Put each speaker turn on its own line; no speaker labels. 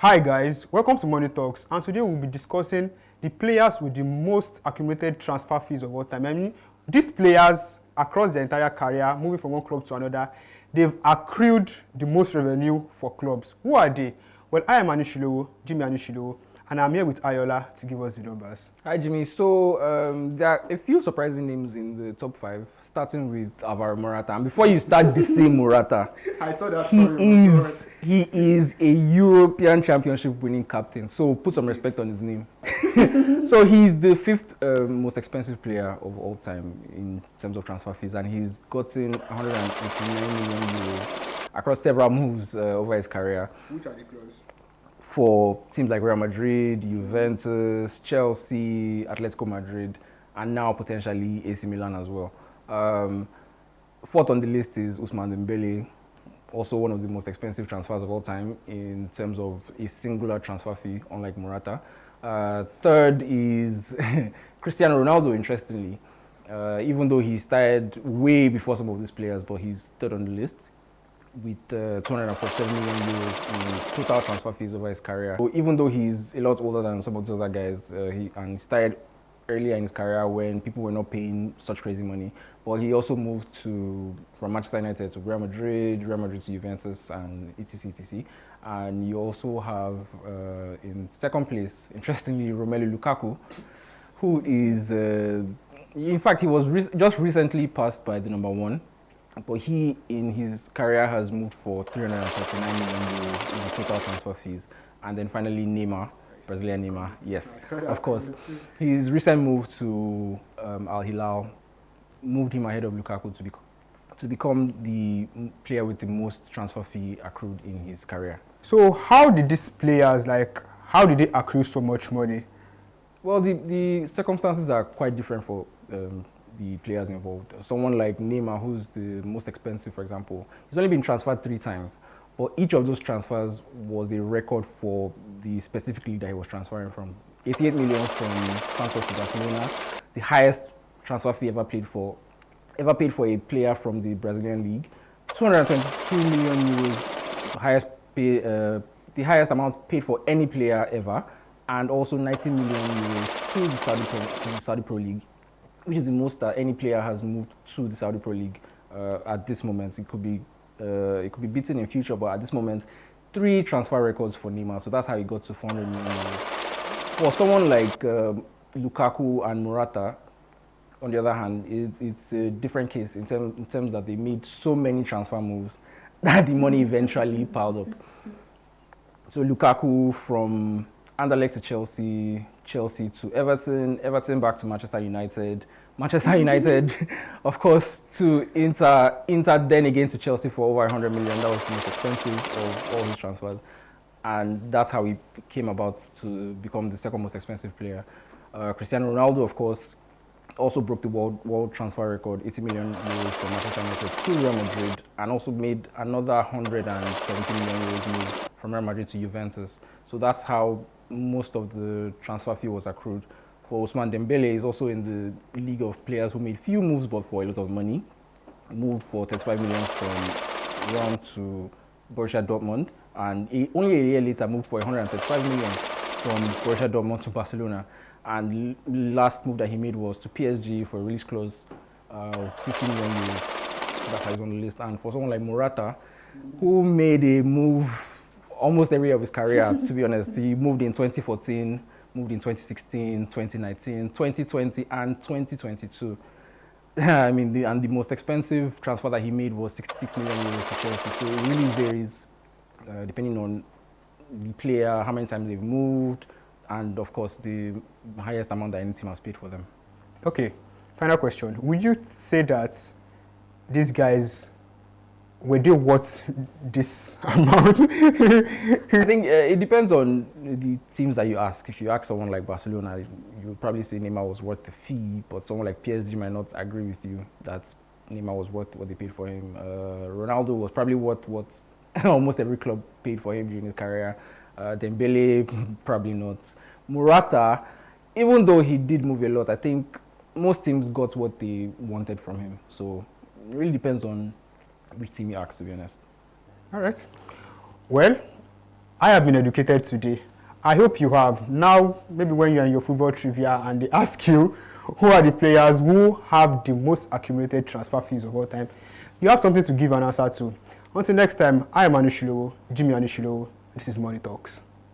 Hi guys, welcome to Money Talks, and today we'll be discussing the players with the most accumulated transfer fees of all time. I mean, these players across their entire career, moving from one club to another, they've accrued the most revenue for clubs. Who are they? Well, I am Jimmy Anishilowo, and I'm here with Ayola to give us the numbers.
Hi Jimmy. So there are a few surprising names in the top 5, starting with Alvaro Morata. And before you start dissing Morata,
I saw that
he is a European Championship winning captain. So put some respect on his name. So he's the 5th most expensive player of all time in terms of transfer fees, and he's gotten 189 million euros across several moves over his career.
Which are the clubs?
For teams like Real Madrid, Juventus, Chelsea, Atletico Madrid, and now potentially AC Milan as well. 4th on the list is Ousmane Dembele, also one of the most expensive transfers of all time in terms of a singular transfer fee, unlike Morata. 3rd is Cristiano Ronaldo, interestingly, even though he started way before some of these players, but he's 3rd on the list, with 247 million euros in total transfer fees over his career. So even though he's a lot older than some of the other guys, he started earlier in his career when people were not paying such crazy money. But he also moved from Manchester United to Real Madrid to Juventus, and etc. And you also have in 2nd place, interestingly, Romelu Lukaku, who is, in fact, he was just recently passed by the number 1. But he, in his career, has moved for 339 million euros in total transfer fees. And then finally, Neymar, Brazilian Neymar, yes, of course. His recent move to Al Hilal moved him ahead of Lukaku to become the player with the most transfer fee accrued in his career.
So how did these players, how did they accrue so much money?
Well, the circumstances are quite different for the players involved. Someone like Neymar, who's the most expensive, for example, he's only been transferred 3 times, but each of those transfers was a record for the specific league that he was transferring from. 88 million from Santos to Barcelona, the highest transfer fee ever paid for a player from the Brazilian league. 222 million euros, the highest amount paid for any player ever, and also 90 million euros to the Saudi Pro League, which is the most that any player has moved to the Saudi Pro League at this moment. It could be beaten in future, but at this moment, 3 transfer records for Neymar. So that's how he got to 400 million euros. For someone like Lukaku and Morata, on the other hand, it's a different case in terms that they made so many transfer moves that the money eventually piled up. So Lukaku from Anderlecht to Chelsea, Chelsea to Everton back to Manchester United, of course, to Inter then again to Chelsea for over 100 million. That was the most expensive of all his transfers. And that's how he came about to become the 2nd most expensive player. Cristiano Ronaldo, of course, also broke the world transfer record, 80 million euros from Manchester United to Real Madrid, and also made another 170 million euros move from Real Madrid to Juventus. So that's how most of the transfer fee was accrued. For Ousmane Dembele, is also in the league of players who made few moves but for a lot of money. Moved for 35 million from Rome to Borussia Dortmund, and only a year later moved for 135 million from Borussia Dortmund to Barcelona. And last move that he made was to PSG for a release clause of 50 million euros. That's how he's on the list. And for someone like Morata, who made a move almost every year of his career, to be honest, he moved in 2014, moved in 2016, 2019, 2020, and 2022. I mean, the most expensive transfer that he made was 66 million euros to Chelsea. So it really varies depending on the player, how many times they've moved, and of course the highest amount that any team has paid for them.
Okay, final question. Would you say that these guys, were they worth this amount?
I think it depends on the teams that you ask. If you ask someone like Barcelona, you would probably say Neymar was worth the fee, but someone like PSG might not agree with you that Neymar was worth what they paid for him. Ronaldo was probably worth what almost every club paid for him during his career. Dembele, probably not. Morata, even though he did move a lot, I think most teams got what they wanted from him. So it really depends on which team you ask, to be honest.
All right. Well, I have been educated today. I hope you have. Now, maybe when you're in your football trivia and they ask you who are the players who have the most accumulated transfer fees of all time, you have something to give an answer to. Until next time, I am Anishilowo, Jimmy Anishilowo. This is Money Talks.